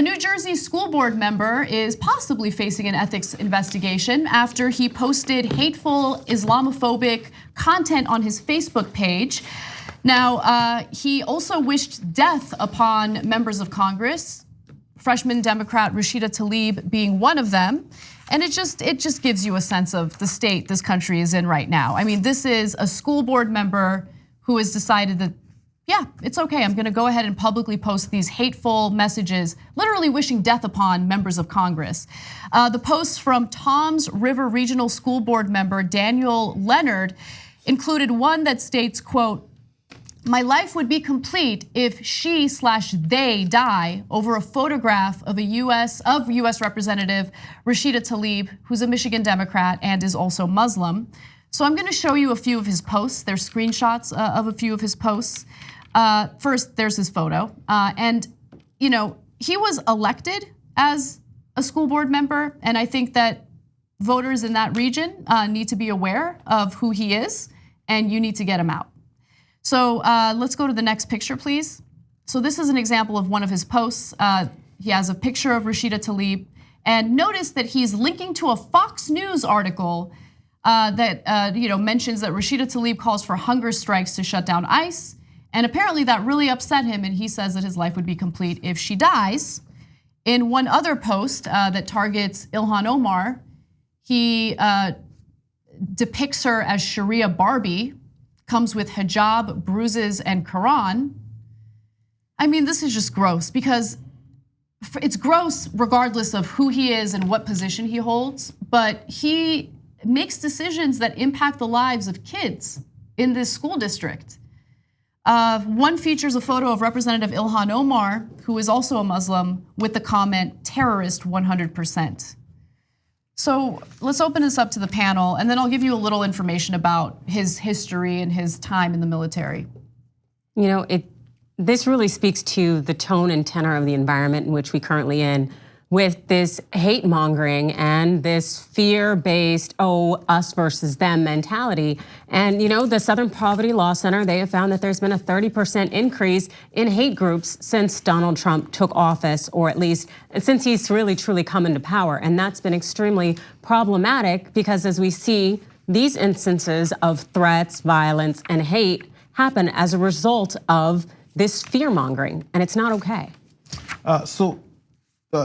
A New Jersey school board member is possibly facing an ethics investigation after he posted hateful Islamophobic content on his Facebook page. Now, he also wished death upon members of Congress, freshman Democrat Rashida Tlaib being one of them. And it just gives you a sense of the state this country is in right now. I mean, this is a school board member who has decided that, yeah, it's okay. I'm gonna go ahead and publicly post these hateful messages, literally wishing death upon members of Congress. The posts from Toms River Regional School Board member Daniel Leonard included one that states, quote, "My life would be complete if she/they die," over a photograph of US Representative Rashida Tlaib, who's a Michigan Democrat and is also Muslim. So I'm gonna show you a few of his posts. There's screenshots of a few of his posts. First, there's his photo. And he was elected as a school board member, and I think that voters in that region need to be aware of who he is, and you need to get him out. So let's go to the next picture, please. So this is an example of one of his posts. He has a picture of Rashida Tlaib, and notice that he's linking to a Fox News article that mentions that Rashida Tlaib calls for hunger strikes to shut down ICE, and apparently that really upset him, and he says that his life would be complete if she dies. In one other post that targets Ilhan Omar, he depicts her as Sharia Barbie, comes with hijab, bruises, and Quran. I mean, this is just gross because it's gross regardless of who he is and what position he holds, but he makes decisions that impact the lives of kids in this school district. One features a photo of Representative Ilhan Omar, who is also a Muslim, with the comment, "terrorist 100%. So let's open this up to the panel, and then I'll give you a little information about his history and his time in the military. This really speaks to the tone and tenor of the environment in which we currently in, with this hate mongering and this fear-based, us versus them mentality. And the Southern Poverty Law Center, they have found that there's been a 30% increase in hate groups since Donald Trump took office, or at least since he's really truly come into power. And that's been extremely problematic because as we see these instances of threats, violence, and hate happen as a result of this fear mongering, and it's not okay.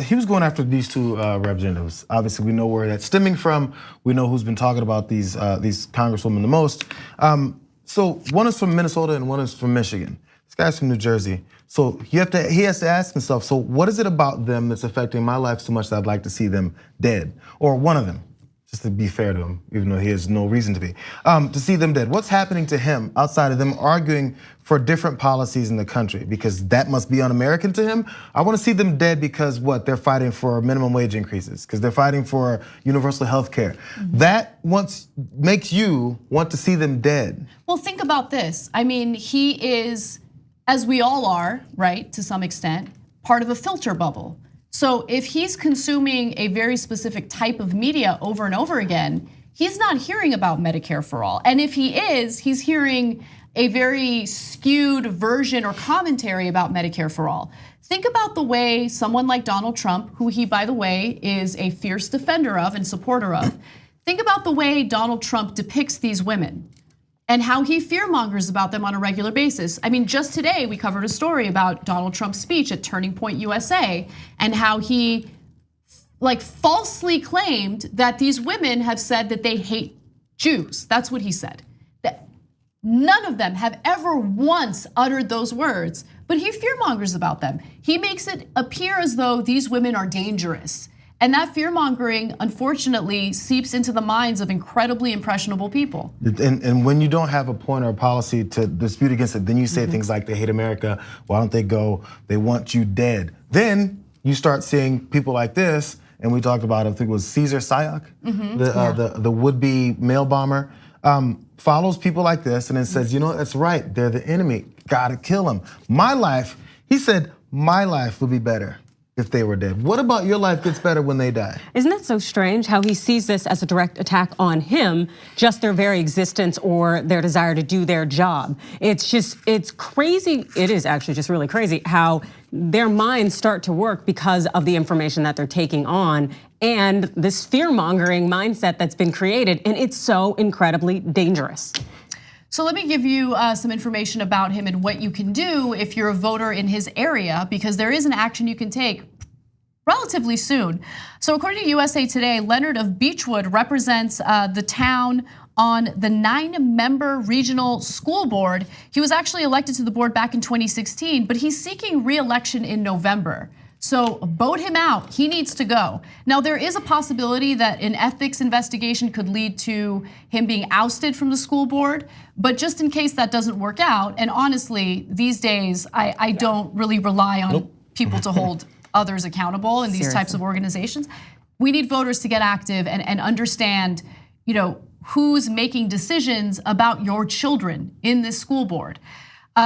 He was going after these two representatives. Obviously, we know where that's stemming from. We know who's been talking about these congresswomen the most. So one is from Minnesota and one is from Michigan. This guy's from New Jersey. So he has to ask himself, so what is it about them that's affecting my life so much that I'd like to see them dead? Or one of them, just to be fair to him, even though he has no reason to be, to see them dead. What's happening to him outside of them arguing for different policies in the country? Because that must be un-American to him. I want to see them dead because what? They're fighting for minimum wage increases, because they're fighting for universal health care. That makes you want to see them dead. Well, think about this. I mean, he is, as we all are, right, to some extent, part of a filter bubble. So if he's consuming a very specific type of media over and over again, he's not hearing about Medicare for all. And if he is, he's hearing a very skewed version or commentary about Medicare for all. Think about the way someone like Donald Trump, who he, by the way, is a fierce defender of and supporter of, think about the way Donald Trump depicts these women and how he fearmongers about them on a regular basis. I mean, just today we covered a story about Donald Trump's speech at Turning Point USA and how he falsely claimed that these women have said that they hate Jews. That's what he said. That none of them have ever once uttered those words, but he fearmongers about them. He makes it appear as though these women are dangerous. And that fear-mongering, unfortunately, seeps into the minds of incredibly impressionable people. And when you don't have a point or a policy to dispute against it, then you say things like they hate America, why don't they go, they want you dead. Then you start seeing people like this, and we talked about, I think it was Cesar Sayoc, the would-be mail bomber, follows people like this and then says, that's right, they're the enemy, gotta kill them. My life, he said, my life would be better if they were dead? What about your life gets better when they die? Isn't that so strange how he sees this as a direct attack on him, just their very existence or their desire to do their job? It's crazy. It is actually just really crazy how their minds start to work because of the information that they're taking on and this fear-mongering mindset that's been created, and it's so incredibly dangerous. So let me give you some information about him and what you can do if you're a voter in his area, because there is an action you can take relatively soon. So according to USA Today, Leonard of Beachwood represents the town on the 9-member regional school board. He was actually elected to the board back in 2016, but he's seeking re-election in November. So vote him out, he needs to go. Now there is a possibility that an ethics investigation could lead to him being ousted from the school board, but just in case that doesn't work out, and honestly, these days, I don't really rely on people to hold others accountable in these types of organizations. We need voters to get active and understand, who's making decisions about your children in this school board.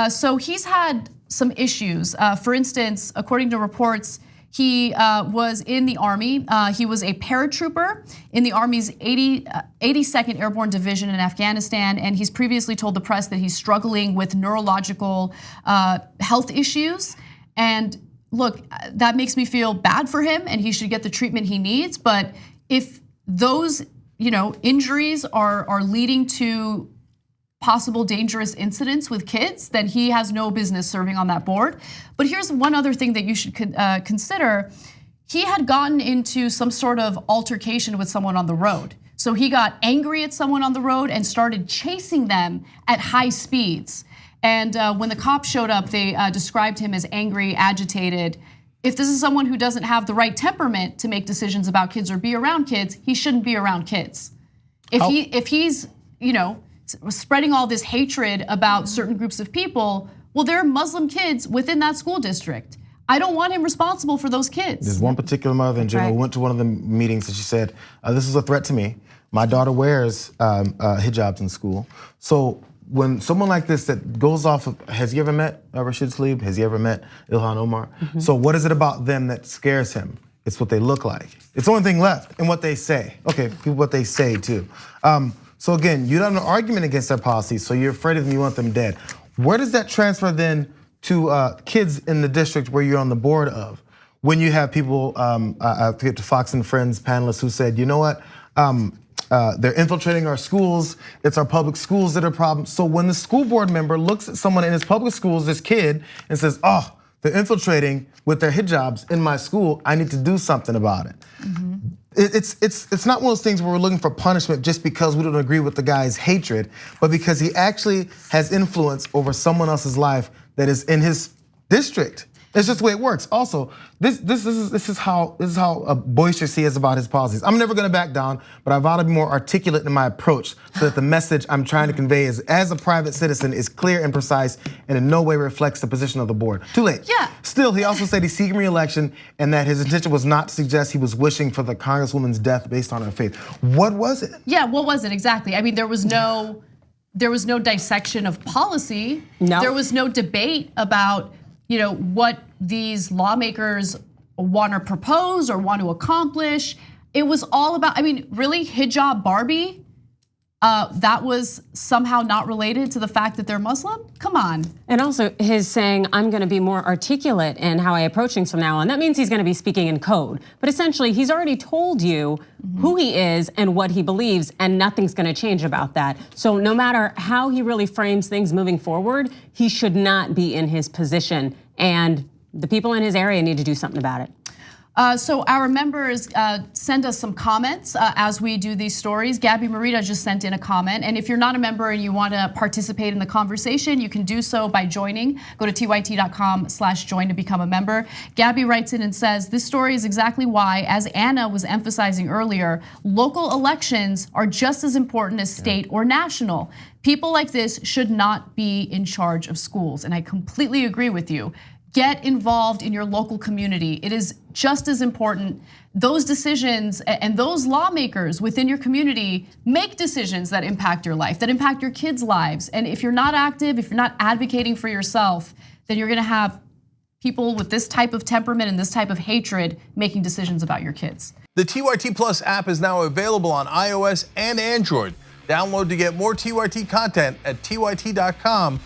So he's had some issues. For instance, according to reports, he was in the Army. He was a paratrooper in the Army's 82nd Airborne Division in Afghanistan, and he's previously told the press that he's struggling with neurological health issues. And look, that makes me feel bad for him, and he should get the treatment he needs. But if those, injuries are leading to possible dangerous incidents with kids, then he has no business serving on that board. But here's one other thing that you should consider. He had gotten into some sort of altercation with someone on the road. So he got angry at someone on the road and started chasing them at high speeds. And when the cops showed up, they described him as angry, agitated. If this is someone who doesn't have the right temperament to make decisions about kids or be around kids, he shouldn't be around kids. If he's, spreading all this hatred about certain groups of people, well, there are Muslim kids within that school district. I don't want him responsible for those kids. There's one particular mother in general who went to one of the meetings and she said, this is a threat to me. My daughter wears hijabs in school. So when someone like this that goes off of, has he ever met Rashida Tlaib? Has he ever met Ilhan Omar? So what is it about them that scares him? It's what they look like. It's the only thing left, and what they say. Okay, what they say too. So again, you don't have an argument against their policies, so you're afraid of them, you want them dead. Where does that transfer then to kids in the district where you're on the board of? When you have people, I forget the Fox and Friends panelists who said, you know what? They're infiltrating our schools. It's our public schools that are a problem. So when the school board member looks at someone in his public schools, this kid, and says, oh, they're infiltrating with their hijabs in my school, I need to do something about it. It's not one of those things where we're looking for punishment just because we don't agree with the guy's hatred, but because he actually has influence over someone else's life that is in his district. It's just the way it works. Also, this is how boisterous he is about his policies. I'm never gonna back down, but I vow to be more articulate in my approach so that the message I'm trying to convey is, as a private citizen, is clear and precise and in no way reflects the position of the board. Too late. Yeah. Still, he also said he's seeking re-election and that his intention was not to suggest he was wishing for the Congresswoman's death based on her faith. What was it? Yeah, what was it exactly? I mean, there was no dissection of policy. No. There was no debate about what these lawmakers want to propose or want to accomplish. It was all about, really, hijab Barbie, that was somehow not related to the fact that they're Muslim? Come on. And also his saying, I'm gonna be more articulate in how I approach things from now on. That means he's gonna be speaking in code. But essentially, he's already told you who he is and what he believes, and nothing's gonna change about that. So no matter how he really frames things moving forward, he should not be in his position. And the people in his area need to do something about it. So our members send us some comments as we do these stories. Gabby Marita just sent in a comment. And if you're not a member and you want to participate in the conversation, you can do so by joining. Go to tyt.com/join to become a member. Gabby writes in and says, this story is exactly why, as Anna was emphasizing earlier, local elections are just as important as state or national. People like this should not be in charge of schools. And I completely agree with you. Get involved in your local community. It is just as important. Those decisions and those lawmakers within your community make decisions that impact your life, that impact your kids' lives. And if you're not active, if you're not advocating for yourself, then you're gonna have people with this type of temperament and this type of hatred making decisions about your kids. The TYT Plus app is now available on iOS and Android. Download to get more TYT content at tyt.com/app.